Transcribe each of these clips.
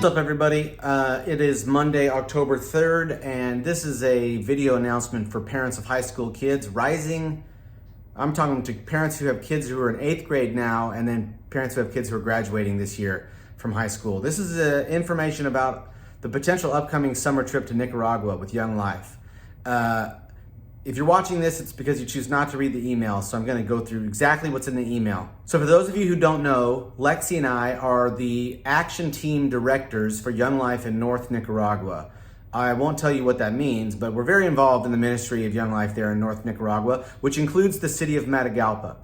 up, everybody? It is Monday, October 3rd, and this is a video announcement for parents of high school kids rising. I'm talking to parents who have kids who are in 8th grade now, and then parents who have kids who are graduating this year from high school. This is information about the potential upcoming summer trip to Nicaragua with Young Life. If you're watching this, it's because you choose not to read the email, so I'm going to go through exactly what's in the email. So for those of you who don't know, Lexi and I are the action team directors for Young Life in North Nicaragua. I won't tell you what that means, but we're very involved in the ministry of Young Life there in North Nicaragua, which includes the city of Matagalpa.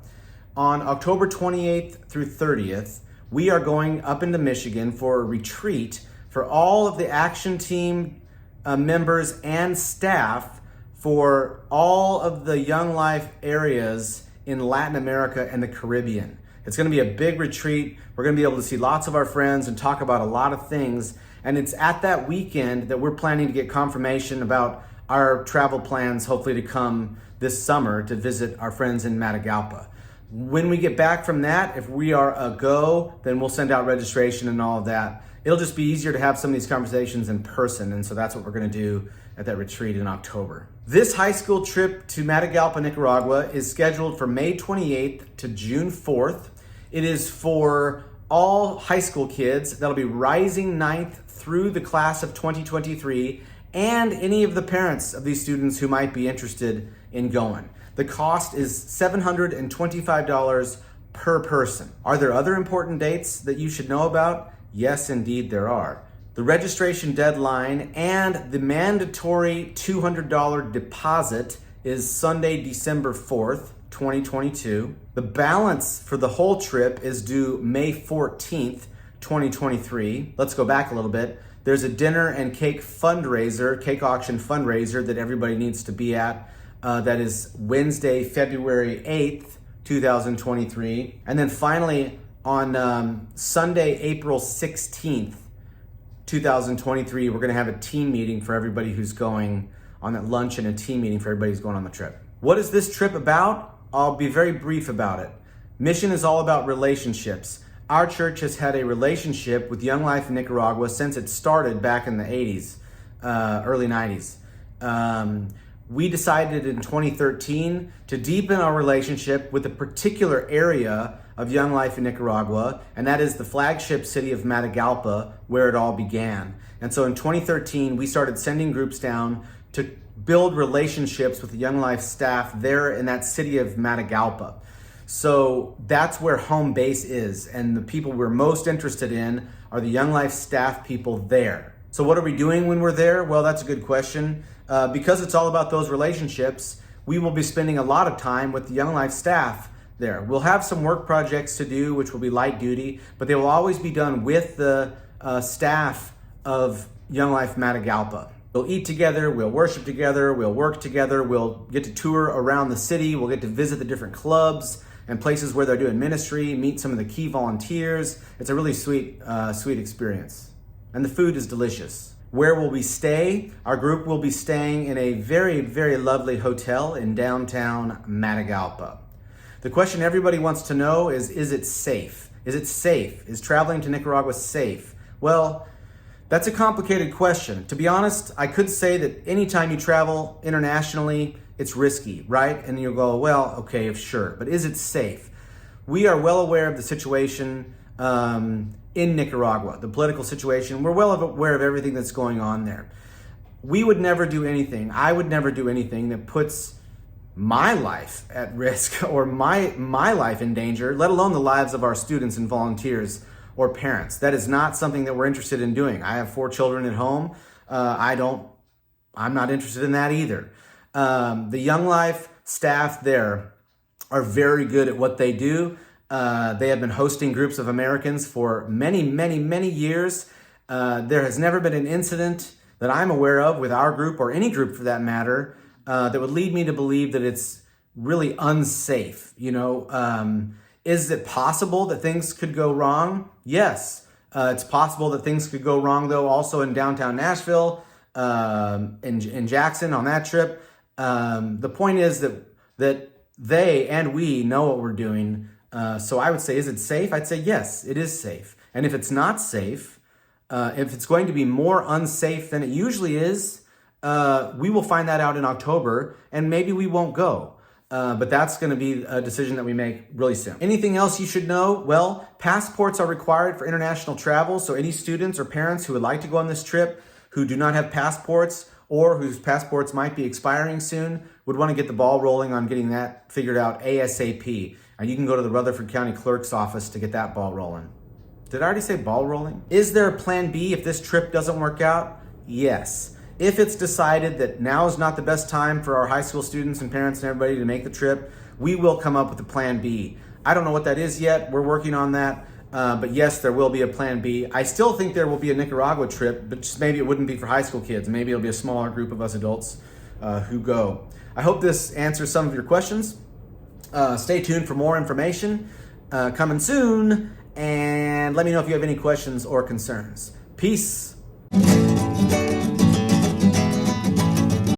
On October 28th through 30th, we are going up into Michigan for a retreat for all of the action team members and staff for all of the Young Life areas in Latin America and the Caribbean. It's going to be a big retreat. We're going to be able to see lots of our friends and talk about a lot of things. And it's at that weekend that we're planning to get confirmation about our travel plans, hopefully to come this summer to visit our friends in Matagalpa. When we get back from that, if we are a go, then we'll send out registration and all of that. It'll just be easier to have some of these conversations in person, and so that's what we're going to do at that retreat in October. This high school trip to Matagalpa, Nicaragua is scheduled for May 28th to June 4th. It is for all high school kids. That'll be rising 9th through the class of 2023, and any of the parents of these students who might be interested in going. The cost is $725 per person. Are there other important dates that you should know about? Yes, indeed there are. The registration deadline and the mandatory $200 deposit is Sunday, December 4th, 2022. The balance for the whole trip is due May 14th, 2023. Let's go back a little bit. There's a dinner and cake fundraiser, cake auction fundraiser that everybody needs to be at. That is Wednesday, February 8th, 2023. And then finally, on Sunday, April 16th, 2023, we're going to have a team meeting for everybody who's going on that lunch, and a team meeting for everybody who's going on the trip. What is this trip about? I'll be very brief about it. Mission is all about relationships. Our church has had a relationship with Young Life in Nicaragua since it started back in the 80s, early 90s. We decided in 2013 to deepen our relationship with a particular area of Young Life in Nicaragua, and that is the flagship city of Matagalpa, where it all began. And so in 2013, we started sending groups down to build relationships with the Young Life staff there in that city of Matagalpa. So that's where home base is, and the people we're most interested in are the Young Life staff people there. So what are we doing when we're there? Well, that's a good question. Because it's all about those relationships, we will be spending a lot of time with the Young Life staff there. We'll have some work projects to do, which will be light duty, but they will always be done with the staff of Young Life Matagalpa. We'll eat together, we'll worship together, we'll work together, we'll get to tour around the city, we'll get to visit the different clubs and places where they're doing ministry, meet some of the key volunteers. It's a really sweet experience. And the food is delicious. Where will we stay? Our group will be staying in a very, very lovely hotel in downtown Matagalpa. The question everybody wants to know is it safe? Is it safe? Is traveling to Nicaragua safe? Well, that's a complicated question. To be honest, I could say that anytime you travel internationally, it's risky, right? And you'll go, well, okay, sure, but is it safe? We are well aware of the situation in Nicaragua, the political situation. We're well aware of everything that's going on there. We would never do anything, I would never do anything that puts my life at risk or my life in danger, let alone the lives of our students and volunteers or parents. That is not something that we're interested in doing. I have 4 children at home. I'm not interested in that either. The Young Life staff there are very good at what they do. They have been hosting groups of Americans for many, many, many years. There has never been an incident that I'm aware of with our group, or any group for that matter, that would lead me to believe that it's really unsafe. Is it possible that things could go wrong? Yes. It's possible that things could go wrong, though, also in downtown Nashville, in Jackson on that trip. The point is that they and we know what we're doing. So I would say, is it safe? I'd say yes, it is safe. And if it's not safe, If it's going to be more unsafe than it usually is, we will find that out in October, and maybe we won't go. But that's going to be a decision that we make really soon. Anything else you should know? Well, passports are required for international travel, so any students or parents who would like to go on this trip who do not have passports or whose passports might be expiring soon would want to get the ball rolling on getting that figured out ASAP. And you can go to the Rutherford County Clerk's office to get that ball rolling. Did I already say ball rolling? Is there a plan B if this trip doesn't work out? Yes. If it's decided that now is not the best time for our high school students and parents and everybody to make the trip, we will come up with a plan B. I don't know what that is yet. We're working on that. But yes, there will be a plan B. I still think there will be a Nicaragua trip, but just maybe it wouldn't be for high school kids. Maybe it'll be a smaller group of us adults who go. I hope this answers some of your questions. Stay tuned for more information coming soon. And let me know if you have any questions or concerns. Peace.